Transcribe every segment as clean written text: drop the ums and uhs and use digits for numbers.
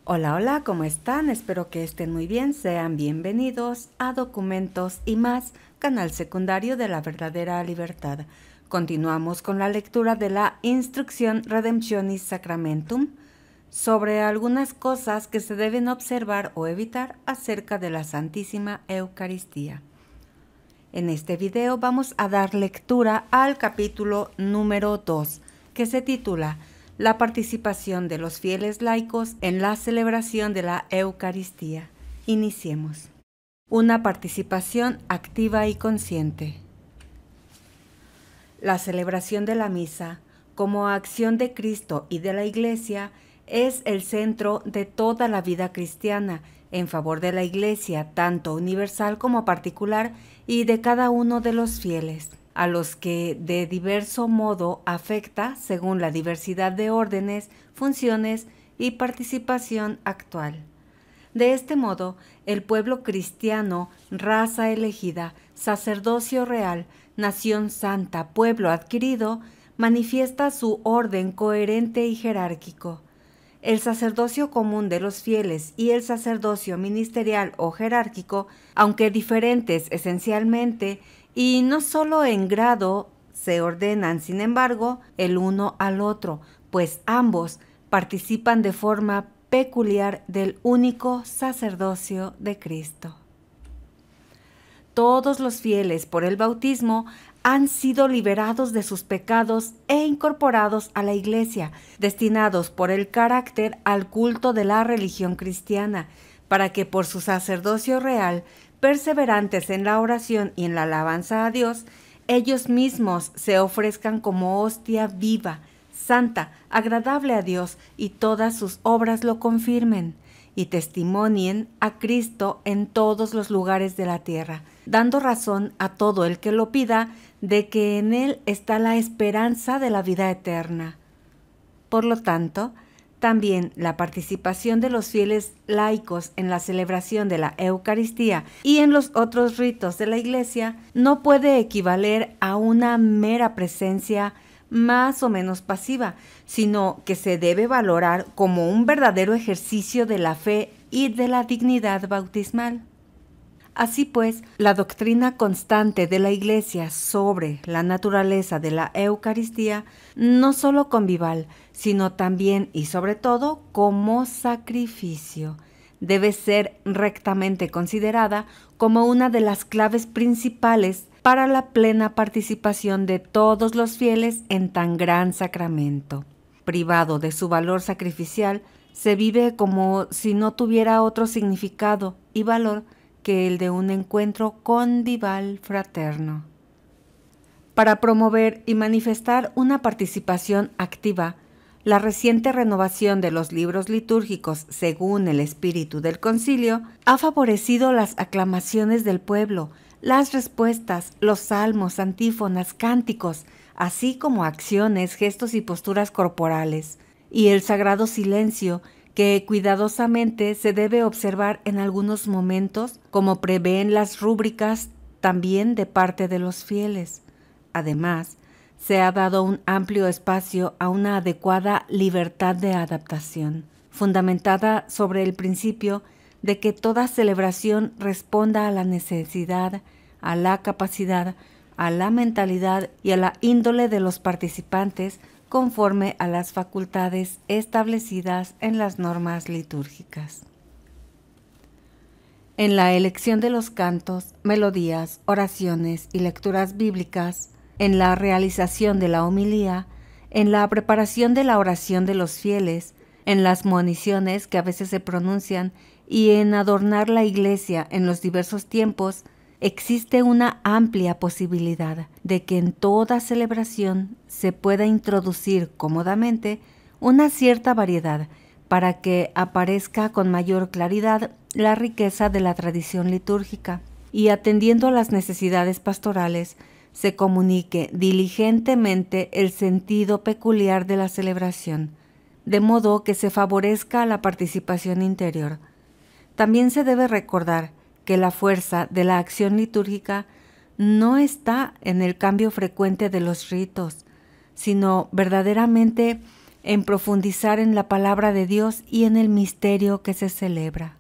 Hola, hola, ¿cómo están? Espero que estén muy bien. Sean bienvenidos a Documentos y más, canal secundario de la verdadera libertad. Continuamos con la lectura de la Instrucción Redemptionis Sacramentum sobre algunas cosas que se deben observar o evitar acerca de la Santísima Eucaristía. En este video vamos a dar lectura al capítulo número 2, que se titula La participación de los fieles laicos en la celebración de la Eucaristía. Iniciemos. Una participación activa y consciente. La celebración de la misa, como acción de Cristo y de la Iglesia, es el centro de toda la vida cristiana, en favor de la Iglesia, tanto universal como particular, y de cada uno de los fieles, a los que de diverso modo afecta según la diversidad de órdenes, funciones y participación actual. De este modo, el pueblo cristiano, raza elegida, sacerdocio real, nación santa, pueblo adquirido, manifiesta su orden coherente y jerárquico. El sacerdocio común de los fieles y el sacerdocio ministerial o jerárquico, aunque diferentes esencialmente y no solo en grado, se ordenan, sin embargo, el uno al otro, pues ambos participan de forma peculiar del único sacerdocio de Cristo. Todos los fieles por el bautismo han sido liberados de sus pecados e incorporados a la Iglesia, destinados por el carácter al culto de la religión cristiana, para que por su sacerdocio real, perseverantes en la oración y en la alabanza a Dios, ellos mismos se ofrezcan como hostia viva, santa, agradable a Dios, y todas sus obras lo confirmen, y testimonien a Cristo en todos los lugares de la tierra, dando razón a todo el que lo pida de que en él está la esperanza de la vida eterna. Por lo tanto, también la participación de los fieles laicos en la celebración de la Eucaristía y en los otros ritos de la Iglesia no puede equivaler a una mera presencia más o menos pasiva, sino que se debe valorar como un verdadero ejercicio de la fe y de la dignidad bautismal. Así pues, la doctrina constante de la Iglesia sobre la naturaleza de la Eucaristía, no solo convival, sino también y sobre todo como sacrificio, debe ser rectamente considerada como una de las claves principales para la plena participación de todos los fieles en tan gran sacramento. Privado de su valor sacrificial, se vive como si no tuviera otro significado y valor que el de un encuentro convival fraterno. Para promover y manifestar una participación activa, la reciente renovación de los libros litúrgicos según el espíritu del concilio ha favorecido las aclamaciones del pueblo, las respuestas, los salmos, antífonas, cánticos, así como acciones, gestos y posturas corporales, y el sagrado silencio que cuidadosamente se debe observar en algunos momentos, como prevén las rúbricas también de parte de los fieles. Además, se ha dado un amplio espacio a una adecuada libertad de adaptación, fundamentada sobre el principio de que toda celebración responda a la necesidad, a la capacidad, a la mentalidad y a la índole de los participantes conforme a las facultades establecidas en las normas litúrgicas. En la elección de los cantos, melodías, oraciones y lecturas bíblicas, en la realización de la homilía, en la preparación de la oración de los fieles, en las moniciones que a veces se pronuncian y en adornar la iglesia en los diversos tiempos, existe una amplia posibilidad de que en toda celebración se pueda introducir cómodamente una cierta variedad para que aparezca con mayor claridad la riqueza de la tradición litúrgica y, atendiendo a las necesidades pastorales, se comunique diligentemente el sentido peculiar de la celebración, de modo que se favorezca la participación interior. También se debe recordar que la fuerza de la acción litúrgica no está en el cambio frecuente de los ritos, sino verdaderamente en profundizar en la palabra de Dios y en el misterio que se celebra.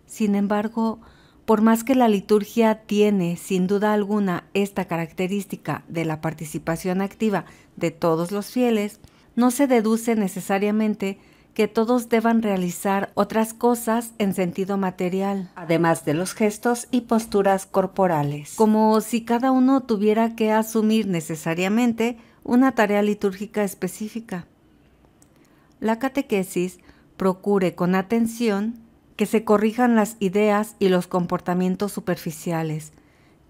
Sin embargo, por más que la liturgia tiene, sin duda alguna, esta característica de la participación activa de todos los fieles, no se deduce necesariamente que todos deban realizar otras cosas en sentido material, además de los gestos y posturas corporales, como si cada uno tuviera que asumir necesariamente una tarea litúrgica específica. La catequesis procure con atención que se corrijan las ideas y los comportamientos superficiales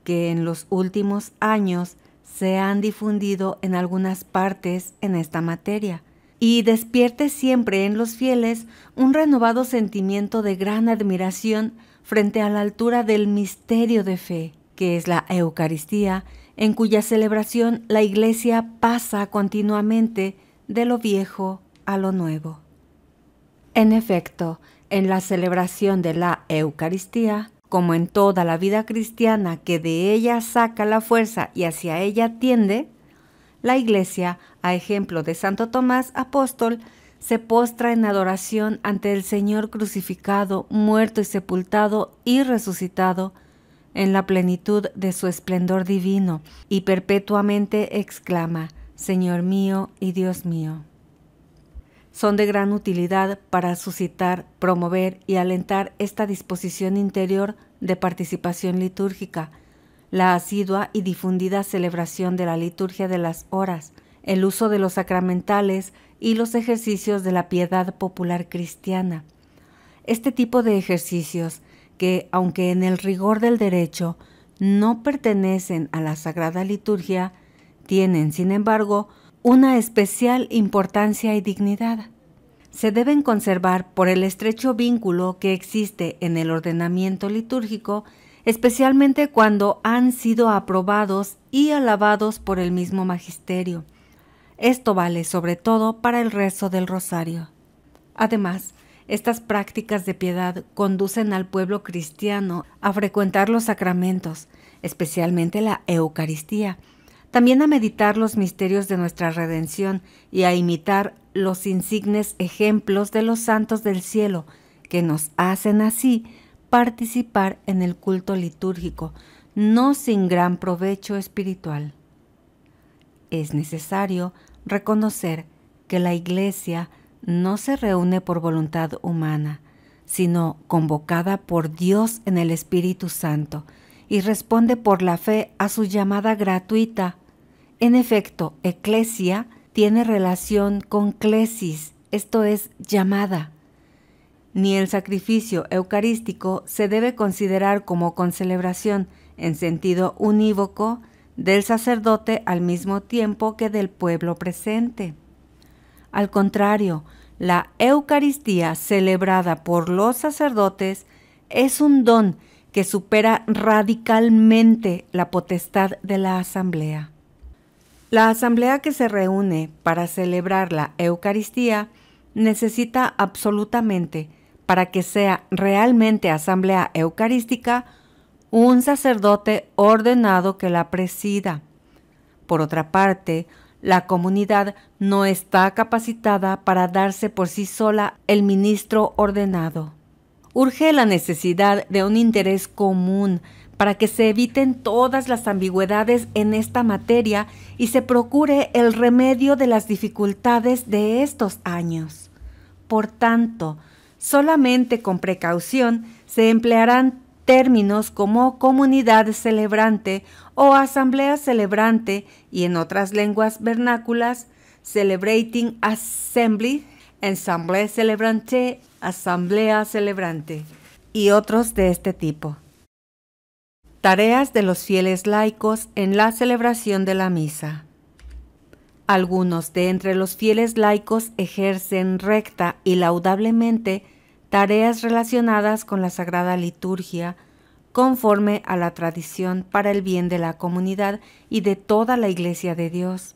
que en los últimos años se han difundido en algunas partes en esta materia, y despierte siempre en los fieles un renovado sentimiento de gran admiración frente a la altura del misterio de fe, que es la Eucaristía, en cuya celebración la Iglesia pasa continuamente de lo viejo a lo nuevo. En efecto, en la celebración de la Eucaristía, como en toda la vida cristiana que de ella saca la fuerza y hacia ella tiende, la Iglesia, a ejemplo de Santo Tomás Apóstol, se postra en adoración ante el Señor crucificado, muerto y sepultado y resucitado en la plenitud de su esplendor divino, y perpetuamente exclama: Señor mío y Dios mío. Son de gran utilidad para suscitar, promover y alentar esta disposición interior de participación litúrgica, la asidua y difundida celebración de la liturgia de las horas, el uso de los sacramentales y los ejercicios de la piedad popular cristiana. Este tipo de ejercicios, que aunque en el rigor del derecho no pertenecen a la Sagrada Liturgia, tienen, sin embargo, una especial importancia y dignidad. Se deben conservar por el estrecho vínculo que existe en el ordenamiento litúrgico, especialmente cuando han sido aprobados y alabados por el mismo magisterio. Esto vale sobre todo para el rezo del rosario. Además, estas prácticas de piedad conducen al pueblo cristiano a frecuentar los sacramentos, especialmente la Eucaristía, también a meditar los misterios de nuestra redención y a imitar los insignes ejemplos de los santos del cielo, que nos hacen así participar en el culto litúrgico, no sin gran provecho espiritual. Es necesario reconocer que la Iglesia no se reúne por voluntad humana, sino convocada por Dios en el Espíritu Santo, y responde por la fe a su llamada gratuita. En efecto, eclesia tiene relación con clesis, esto es, llamada. Ni el sacrificio eucarístico se debe considerar como concelebración en sentido unívoco del sacerdote al mismo tiempo que del pueblo presente. Al contrario, la Eucaristía celebrada por los sacerdotes es un don que supera radicalmente la potestad de la asamblea. La asamblea que se reúne para celebrar la Eucaristía necesita absolutamente, para que sea realmente asamblea eucarística, un sacerdote ordenado que la presida. Por otra parte, la comunidad no está capacitada para darse por sí sola el ministro ordenado. Urge la necesidad de un interés común para que se eviten todas las ambigüedades en esta materia y se procure el remedio de las dificultades de estos años. Por tanto, solamente con precaución se emplearán términos como comunidad celebrante o asamblea celebrante, y en otras lenguas vernáculas, celebrating assembly, ensemble celebrante, asamblea celebrante, y otros de este tipo. Tareas de los fieles laicos en la celebración de la misa. Algunos de entre los fieles laicos ejercen recta y laudablemente tareas relacionadas con la Sagrada Liturgia, conforme a la tradición para el bien de la comunidad y de toda la Iglesia de Dios.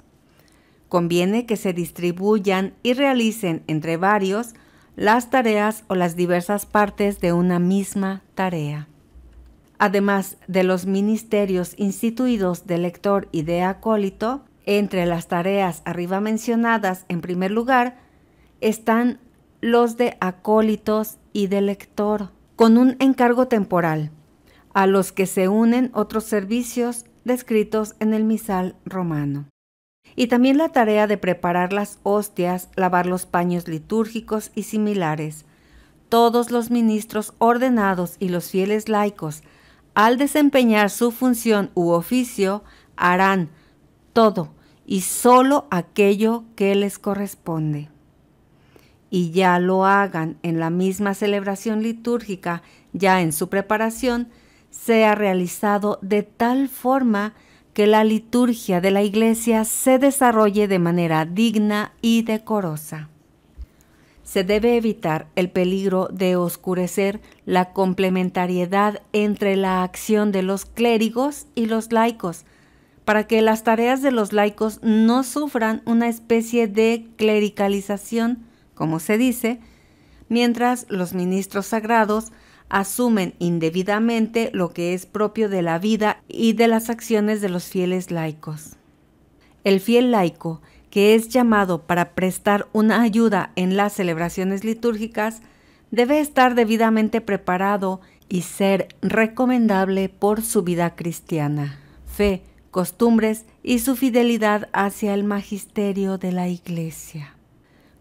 Conviene que se distribuyan y realicen entre varios las tareas o las diversas partes de una misma tarea. Además de los ministerios instituidos de lector y de acólito, Entre las tareas arriba mencionadas, en primer lugar, están los de acólitos y de lector, con un encargo temporal, a los que se unen otros servicios descritos en el misal romano. Y también la tarea de preparar las hostias, lavar los paños litúrgicos y similares. Todos los ministros ordenados y los fieles laicos, al desempeñar su función u oficio, harán todo y solo aquello que les corresponde. Y ya lo hagan en la misma celebración litúrgica, ya en su preparación, sea realizado de tal forma que la liturgia de la Iglesia se desarrolle de manera digna y decorosa. Se debe evitar el peligro de oscurecer la complementariedad entre la acción de los clérigos y los laicos, para que las tareas de los laicos no sufran una especie de clericalización, como se dice, mientras los ministros sagrados asumen indebidamente lo que es propio de la vida y de las acciones de los fieles laicos. El fiel laico, que es llamado para prestar una ayuda en las celebraciones litúrgicas, debe estar debidamente preparado y ser recomendable por su vida cristiana, fe, costumbres y su fidelidad hacia el magisterio de la Iglesia.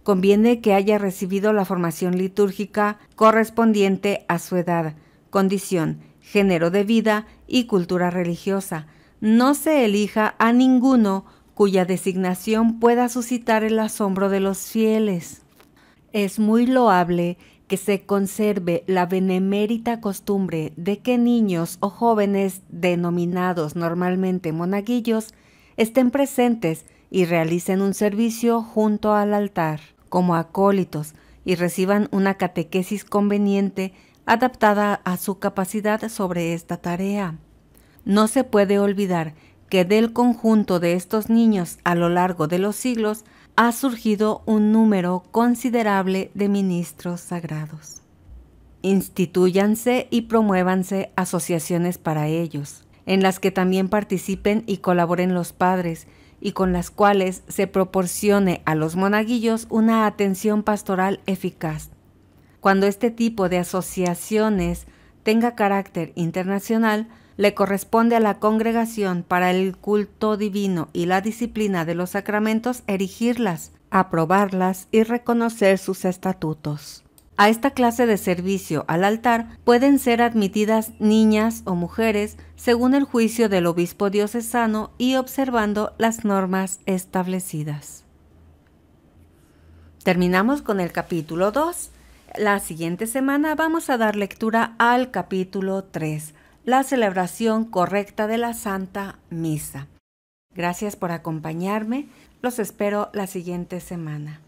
Conviene que haya recibido la formación litúrgica correspondiente a su edad, condición, género de vida y cultura religiosa. No se elija a ninguno cuya designación pueda suscitar el asombro de los fieles. Es muy loable que se conserve la benemérita costumbre de que niños o jóvenes denominados normalmente monaguillos estén presentes y realicen un servicio junto al altar como acólitos y reciban una catequesis conveniente adaptada a su capacidad sobre esta tarea. No se puede olvidar que del conjunto de estos niños a lo largo de los siglos ha surgido un número considerable de ministros sagrados. Institúyanse y promuévanse asociaciones para ellos, en las que también participen y colaboren los padres, y con las cuales se proporcione a los monaguillos una atención pastoral eficaz. Cuando este tipo de asociaciones tenga carácter internacional, le corresponde a la Congregación para el Culto Divino y la Disciplina de los Sacramentos erigirlas, aprobarlas y reconocer sus estatutos. A esta clase de servicio al altar pueden ser admitidas niñas o mujeres según el juicio del obispo diocesano y observando las normas establecidas. Terminamos con el capítulo 2. La siguiente semana vamos a dar lectura al capítulo 3, la celebración correcta de la Santa Misa. Gracias por acompañarme. Los espero la siguiente semana.